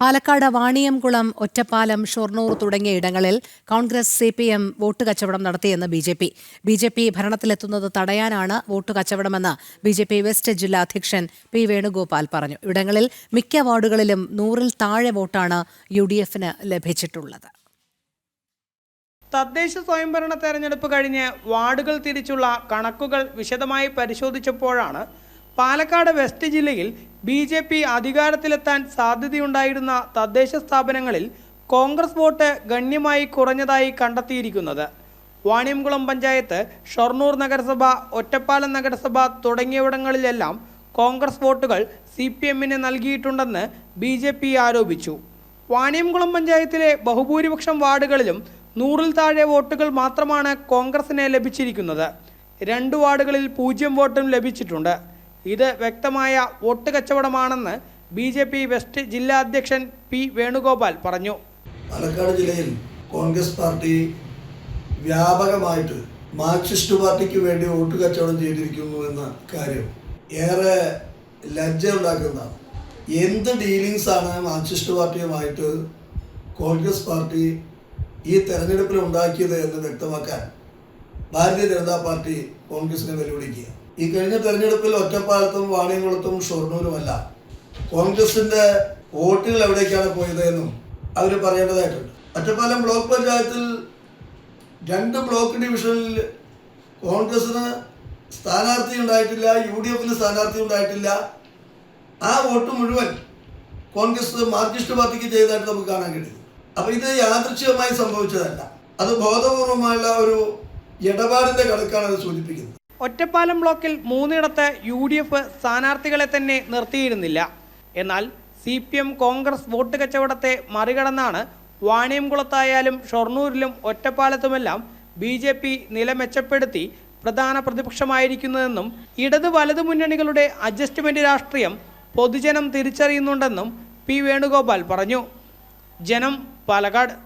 പാലക്കാട് വാണിയംകുളം, ഒറ്റപ്പാലം, ഷൊർണൂർ തുടങ്ങിയ ഇടങ്ങളിൽ Congress CPM vote കച്ചവടം നടത്തിയെന്ന് BJP ഭരണത്തിലെത്തുന്നത് തടയാനാണ് വോട്ട് കച്ചവടമെന്ന് BJP വെസ്റ്റ് ജില്ലാ അധ്യക്ഷൻ P. വേണുഗോപാൽ പറഞ്ഞു. ഇവിടങ്ങളിൽ മിക്ക വാർഡുകളിലും 100-ൽ താഴെ വോട്ടാണ് UDFന് ലഭിച്ചിട്ടുള്ളത്. തദ്ദേശ സ്വയംഭരണ തെരഞ്ഞെടുപ്പ് കഴിഞ്ഞ് വാർഡുകൾ തിരിച്ചുള്ള കണക്കുകൾ വിശദമായി പരിശോധിച്ചപ്പോഴാണ് പാലക്കാട് വെസ്റ്റ് ജില്ലയിൽ BJP അധികാരത്തിലെത്താൻ സാധ്യതയുണ്ടായിരുന്ന തദ്ദേശ സ്ഥാപനങ്ങളിൽ കോൺഗ്രസ് വോട്ട് ഗണ്യമായി കുറഞ്ഞതായി കണ്ടെത്തിയിരിക്കുന്നത്. വാണിയംകുളം പഞ്ചായത്ത്, ഷൊർണൂർ നഗരസഭ, ഒറ്റപ്പാലം നഗരസഭ തുടങ്ങിയവിടങ്ങളിലെല്ലാം കോൺഗ്രസ് വോട്ടുകൾ CPMന് നൽകിയിട്ടുണ്ടെന്ന് BJP ആരോപിച്ചു. വാണിയംകുളം പഞ്ചായത്തിലെ ബഹുഭൂരിപക്ഷം വാർഡുകളിലും 100-ൽ താഴെ വോട്ടുകൾ മാത്രമാണ് കോൺഗ്രസിന് ലഭിച്ചിരിക്കുന്നത്. 2 വാർഡുകളിൽ 0 വോട്ടും ലഭിച്ചിട്ടുണ്ട്. ഇത് വ്യക്തമായ വോട്ട് കച്ചവടമാണെന്ന് BJP വെസ്റ്റ് ജില്ലാ അധ്യക്ഷൻ P. വേണുഗോപാൽ പറഞ്ഞു. പാലക്കാട് ജില്ലയിൽ കോൺഗ്രസ് പാർട്ടി വ്യാപകമായിട്ട് മാർക്സിസ്റ്റ് പാർട്ടിക്ക് വേണ്ടി വോട്ട് കച്ചവടം ചെയ്തിരിക്കുന്നു എന്ന കാര്യം ഏറെ ലജ്ജ ഉണ്ടാക്കുന്നതാണ്. എന്ത് ഡീലിങ്സാണ് മാർക്സിസ്റ്റ് പാർട്ടിയുമായിട്ട് കോൺഗ്രസ് പാർട്ടി ഈ തെരഞ്ഞെടുപ്പിൽ ഉണ്ടാക്കിയത് എന്ന് വ്യക്തമാക്കാൻ ഭാരതീയ ജനതാ പാർട്ടി കോൺഗ്രസിനെ വെല്ലുവിളിക്കുക. ഈ കഴിഞ്ഞ തെരഞ്ഞെടുപ്പിൽ ഒറ്റപ്പാലത്തും വാണിയംകുളത്തും ഷൊർണൂരുമല്ല കോൺഗ്രസിന്റെ വോട്ടുകൾ എവിടേക്കാണ് പോയത് എന്നും അവർ പറയേണ്ടതായിട്ടുണ്ട്. ഒറ്റപ്പാലം ബ്ലോക്ക് പഞ്ചായത്തിൽ 2 ബ്ലോക്ക് ഡിവിഷനിൽ കോൺഗ്രസിന് സ്ഥാനാർത്ഥി ഉണ്ടായിട്ടില്ല, UDFന് സ്ഥാനാർത്ഥി ഉണ്ടായിട്ടില്ല. ആ വോട്ട് മുഴുവൻ കോൺഗ്രസ് മാർക്സിസ്റ്റ് പാർട്ടിക്ക് ചെയ്തതായിട്ട് നമുക്ക് കാണാൻ കഴിയും. അപ്പോൾ ഇത് യാദൃച്ഛികമായി സംഭവിച്ചതല്ല, അത് ബോധപൂർവമായുള്ള ഒരു ഇടപാടിന്റെ കണക്കാണ് അത് സൂചിപ്പിക്കുന്നത്. ഒറ്റപ്പാലം ബ്ലോക്കിൽ 3ഇടത്ത് UDF സ്ഥാനാർത്ഥികളെ തന്നെ നിർത്തിയിരുന്നില്ല. എന്നാൽ CPM കോൺഗ്രസ് വോട്ട് കച്ചവടത്തെ മറികടന്നാണ് വാണിയംകുളത്തായാലും ഷൊർണൂരിലും ഒറ്റപ്പാലത്തുമെല്ലാം BJP നില മെച്ചപ്പെടുത്തി പ്രധാന പ്രതിപക്ഷമായിരിക്കുന്നതെന്നും ഇടത് വലതു മുന്നണികളുടെ അഡ്ജസ്റ്റ്മെന്റ് രാഷ്ട്രീയം പൊതുജനം തിരിച്ചറിയുന്നുണ്ടെന്നും P. വേണുഗോപാൽ പറഞ്ഞു. ജനം, പാലക്കാട്.